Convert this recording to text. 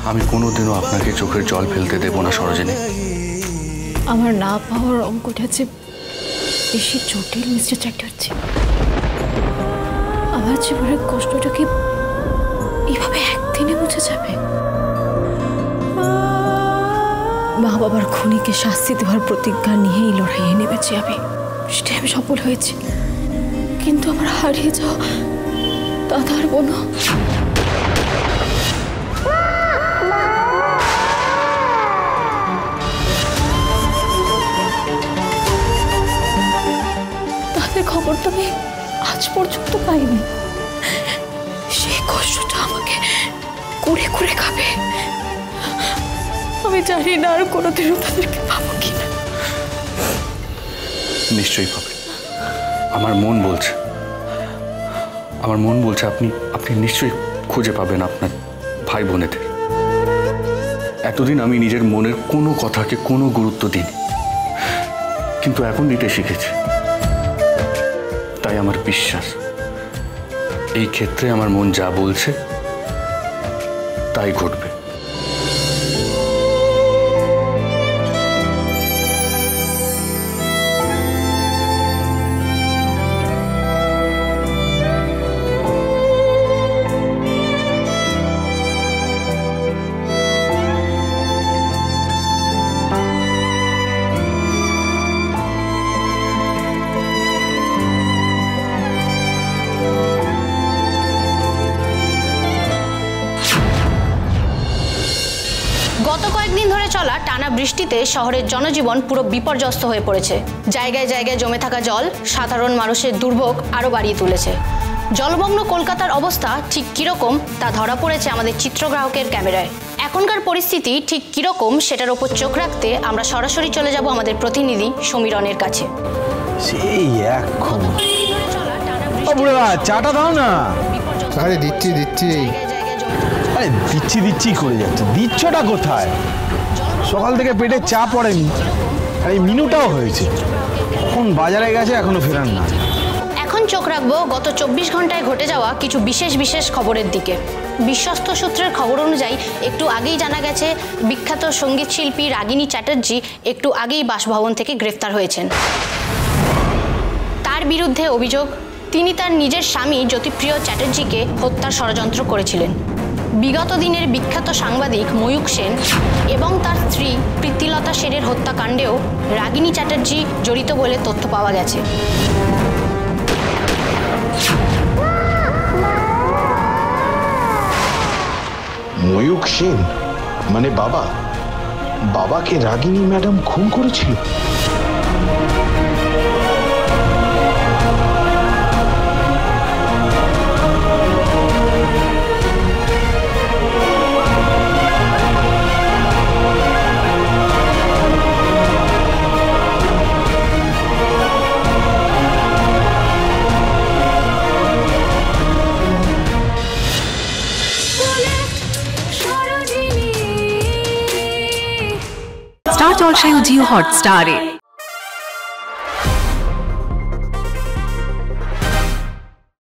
আমি কোনোদিনও আপনাকে চোখের জল ফেলতে দেব না সরোজিনী। আমার না পাওয়ার অঙ্কটা যে বেশি জটিল মিস্টার চ্যাটার্জি। আমার জীবনের কষ্টটা কি এভাবে একদিনে মুছে যাবে? মা বাবার খুনিকে শাস্তি দেওয়ার প্রতিজ্ঞা নিয়েই লড়াইয়ে নেমেছি আমি, সেটাই আমি সফল হয়েছি। কিন্তু আমার হারিয়ে যাওয়া দাদার বোন, তাদের খবর তো আমি আজ পর্যন্ত পাইনি। সেই কষ্টটা আমাকে কুড়ে কুড়ে খাবে। আমি জানি না আর কোনোদিনও তাদেরকে পাবো কিনা। নিশ্চয়ই পাবে। আমার মন বলছে আপনি নিশ্চয়ই খুঁজে পাবেন আপনার ভাই বোনেদের। এতদিন আমি নিজের মনের কোনো কথাকে কোনো গুরুত্ব দিইনি, কিন্তু এখন দিতে শিখেছি। তাই আমার বিশ্বাস এই ক্ষেত্রে আমার মন যা বলছে তাই ঘটবে। গত কয়েকদিন ধরে চলা টানা বৃষ্টিতে শহরের জনজীবন পুরো বিপর্যস্ত হয়ে পড়েছে। জায়গায় জায়গায় জমে থাকা জল সাধারণ মানুষের দুর্ভোগ আরও বাড়িয়ে তুলেছে। জলমগ্ন কলকাতার অবস্থা ঠিক কিরকম তা ধরা পড়েছে আমাদের চিত্রগ্রাহকের ক্যামেরায়। এখনকার পরিস্থিতি ঠিক কিরকম সেটার উপর চোখ রাখতে আমরা সরাসরি চলে যাব আমাদের প্রতিনিধি সমীরনের কাছে। চাটা দাও না। আরে দিচ্ছি আরে দিচ্ছি করে যাচ্ছে। দিচ্ছটা কোথায়? সকাল থেকে পেটে চা পড়েনি, আর এই মিনুটাও হয়েছে। কখন বাজারে গেছে এখনো ফেরান না। এখন চোখ রাখবো গত 24 ঘন্টায় ঘটে যাওয়া কিছু বিশেষ খবরের দিকে। বিশ্বস্ত সূত্রের খবর অনুযায়ী একটু আগেই জানা গেছে বিখ্যাত সঙ্গীত শিল্পী রাগিনী চ্যাটার্জি একটু আগেই বাসভবন থেকে গ্রেফতার হয়েছেন। তার বিরুদ্ধে অভিযোগ তিনি তার নিজের স্বামী জ্যোতিপ্রিয় চ্যাটার্জিকে হত্যার ষড়যন্ত্র করেছিলেন। বিগত দিনের বিখ্যাত সাংবাদিক ময়ূক সেন এবং তার স্ত্রী প্রীতিলতা সেনের হত্যাকাণ্ডেও রাগিনী চ্যাটার্জি জড়িত বলে তথ্য পাওয়া গেছে। ময়ূক সেন মানে বাবাকে রাগিনী ম্যাডাম খুন করেছিল? Star Jolshay Jio Hotstar